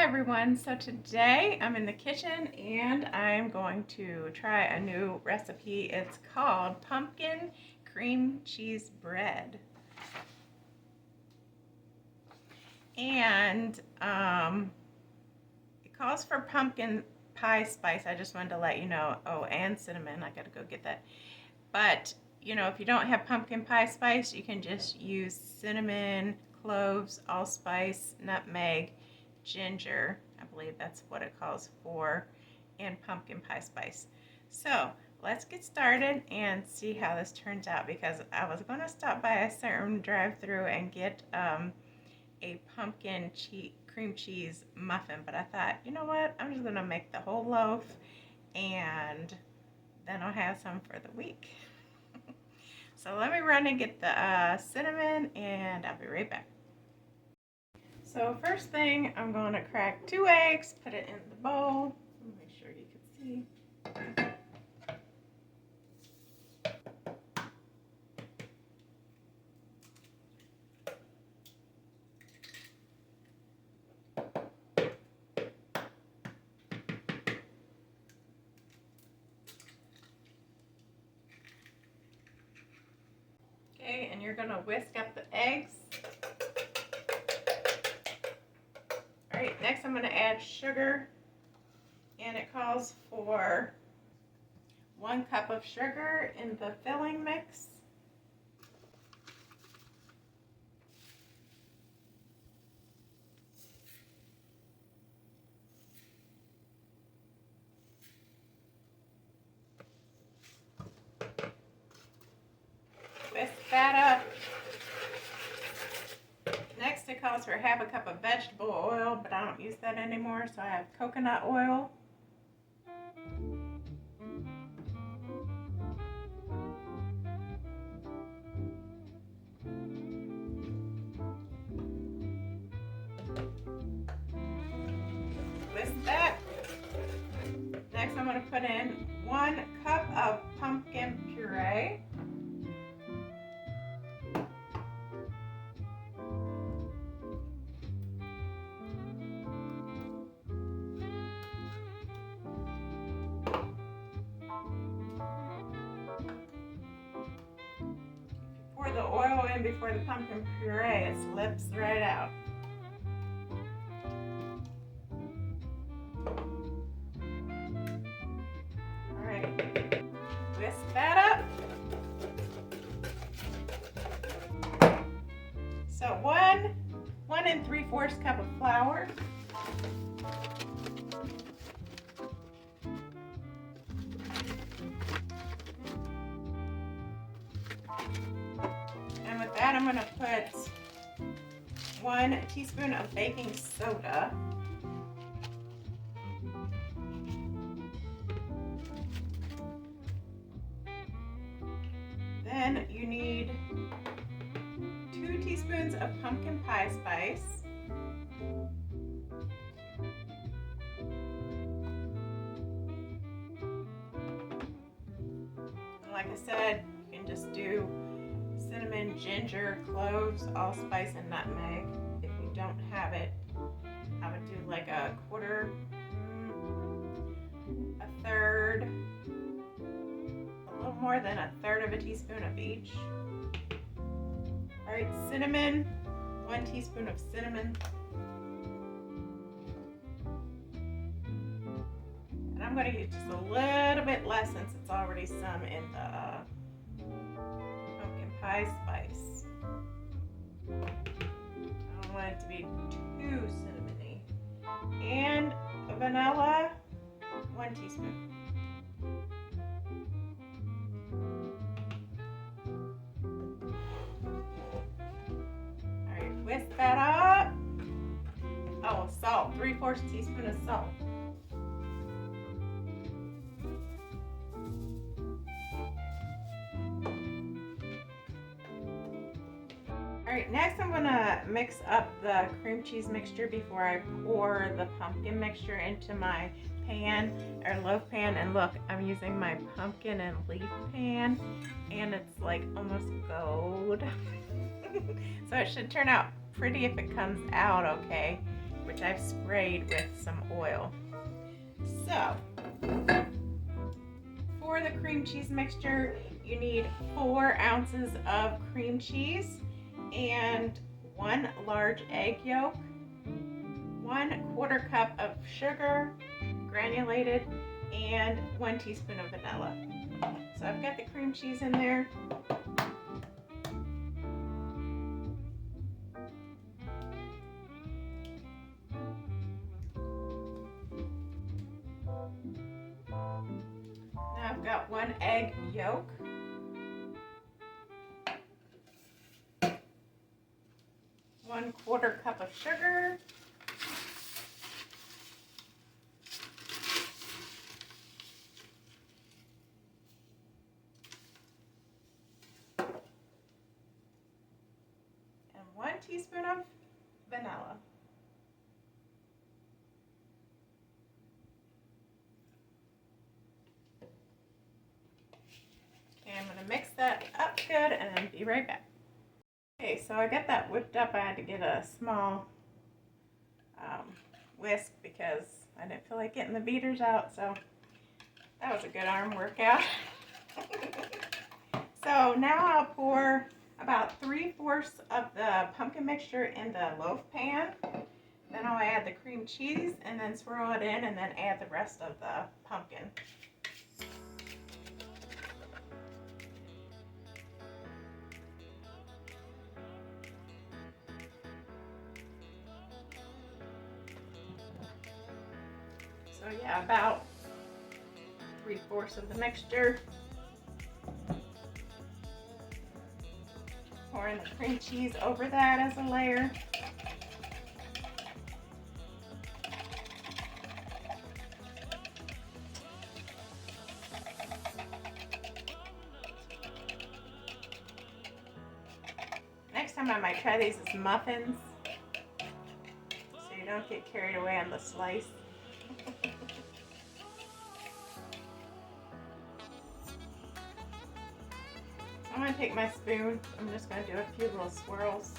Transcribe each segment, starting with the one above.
everyone, so today I'm in the kitchen and I'm going to try a new recipe. It's called pumpkin cream cheese bread. And it calls for pumpkin pie spice. I just wanted to let you know. Oh, and cinnamon. I gotta go get that. But if you don't have pumpkin pie spice, you can just use cinnamon, cloves, allspice, nutmeg, ginger. I believe that's what it calls for, and pumpkin pie spice. So let's get started and see how this turns out, because I was going to stop by a certain drive-through and get a pumpkin cream cheese muffin, but I thought, you know what, I'm just going to make the whole loaf and then I'll have some for the week. So let me run and get the cinnamon and I'll be right back. So first thing, I'm going to crack 2 eggs, put it in the bowl. Make sure you can see. Okay, and you're going to whisk up the eggs. Alright, next I'm going to add sugar, and it calls for 1 cup of sugar in the filling mix. Whisk that up. Next it calls for 1/2 cup of vegetable oil, but I don't use that anymore, so I have coconut oil. Whisk that. Next I'm going to put in 1 cup of pumpkin puree. Pour the oil in before the pumpkin puree, it slips right out. Alright, whisk that up. So 1 3/4 cup of flour. And with that, I'm going to put 1 teaspoon of baking soda. Then you need 2 teaspoons of pumpkin pie spice. And like I said, you can just do cinnamon, ginger, cloves, allspice, and nutmeg. If you don't have it, I would do like a quarter, a third, a little more than a third of a teaspoon of each. Alright, cinnamon, 1 teaspoon of cinnamon. And I'm going to use just a little bit less since it's already some in the pumpkin pie spice. I don't want it to be too cinnamony. And vanilla, 1 teaspoon. Alright, whisk that up. Oh, salt, 3/4 teaspoon of salt. Alright, next I'm going to mix up the cream cheese mixture before I pour the pumpkin mixture into my pan or loaf pan. And look, I'm using my pumpkin and leaf pan, and it's like almost gold. So it should turn out pretty if it comes out okay. which I've sprayed with some oil. So, for the cream cheese mixture, you need 4 ounces of cream cheese and 1 large egg yolk, 1/4 cup of sugar, granulated, and 1 teaspoon of vanilla. So I've got the cream cheese in there. Now I've got 1 egg yolk, 1/4 cup of sugar, and 1 teaspoon of vanilla. Okay, I'm going to mix that up good and then be right back. Okay, so I got that whipped up. I had to get a small whisk because I didn't feel like getting the beaters out, so that was a good arm workout. So now I'll pour about 3/4 of the pumpkin mixture in the loaf pan. Then I'll add the cream cheese and then swirl it in and then add the rest of the pumpkin. So yeah, about 3/4 of the mixture. Pouring the cream cheese over that as a layer. Next time I might try these as muffins, so you don't get carried away on the slice. I'm going to take my spoon. I'm just going to do a few little swirls.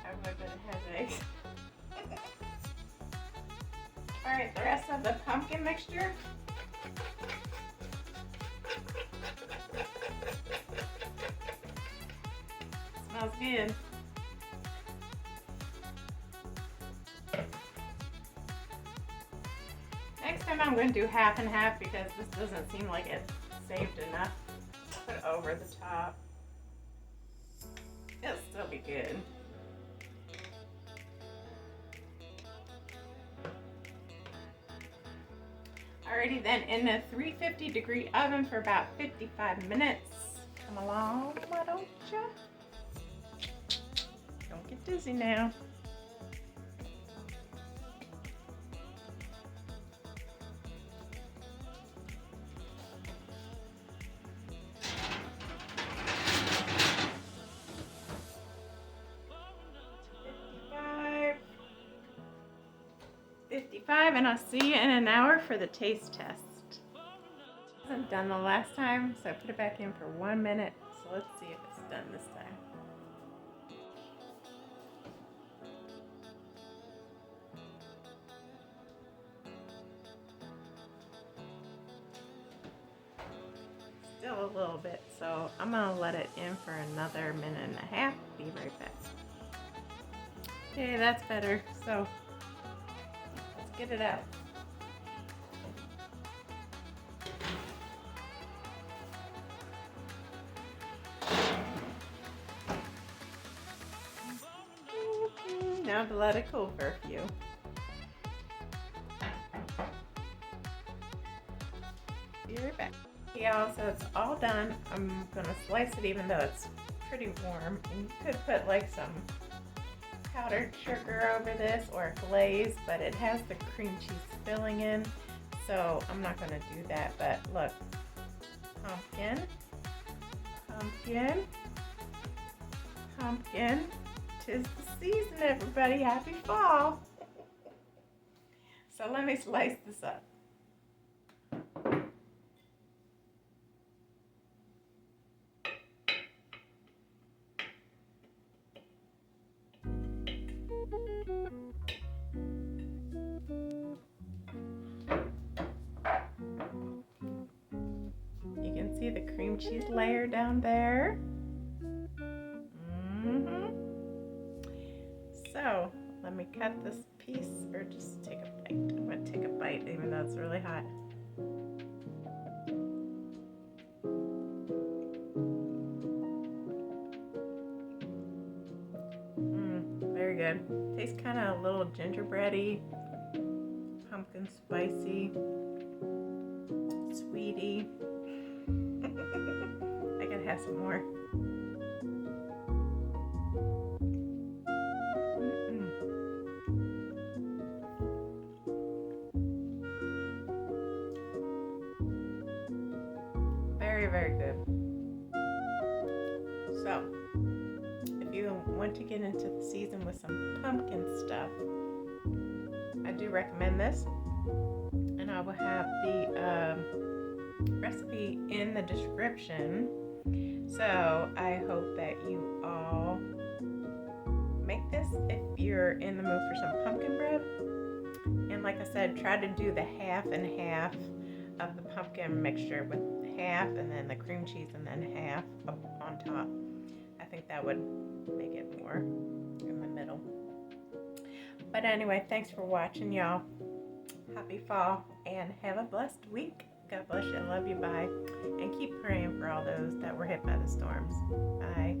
Everybody has eggs. Alright, the rest of the pumpkin mixture. Smells good. Next time I'm going to do half and half because this doesn't seem like it's saved enough. Put it over the top. It'll still be good. Alrighty then, in a 350-degree oven for about 55 minutes. Come along, why don't ya? Don't get dizzy now. And I'll see you in an hour for the taste test. It wasn't done the last time, so I put it back in for 1 minute. So let's see if it's done this time. Still a little bit, so I'm gonna let it in for another minute and a half. Be right back. Okay, that's better. So let's get it out. Now to let it cool for a few. Be right back. Yeah, so it's all done. I'm gonna slice it even though it's pretty warm. And you could put like some powdered sugar over this or glaze, but it has the cream cheese filling in, so I'm not gonna do that. But look, pumpkin, pumpkin, pumpkin, 'tis the season, everybody. Happy fall. So let me slice this up. You can see the cream cheese layer down there. So let me cut this piece, or just take a bite. I'm going to take a bite even though it's really hot. Very good. Tastes kind of a little gingerbready, pumpkin spicy, sweetie. I gotta have some more. Very, very good. So, if you want to get into the season with some pumpkin stuff, I do recommend this. And I will have the recipe in the description. So, I hope that you all make this if you're in the mood for some pumpkin bread. And like I said, try to do the half and half of the pumpkin mixture, with half and then the cream cheese and then half up on top. I think that would make it more in the middle. But anyway, thanks for watching, y'all. Happy fall and have a blessed week. God bless you. I love you. Bye. And keep praying for all those that were hit by the storms. Bye.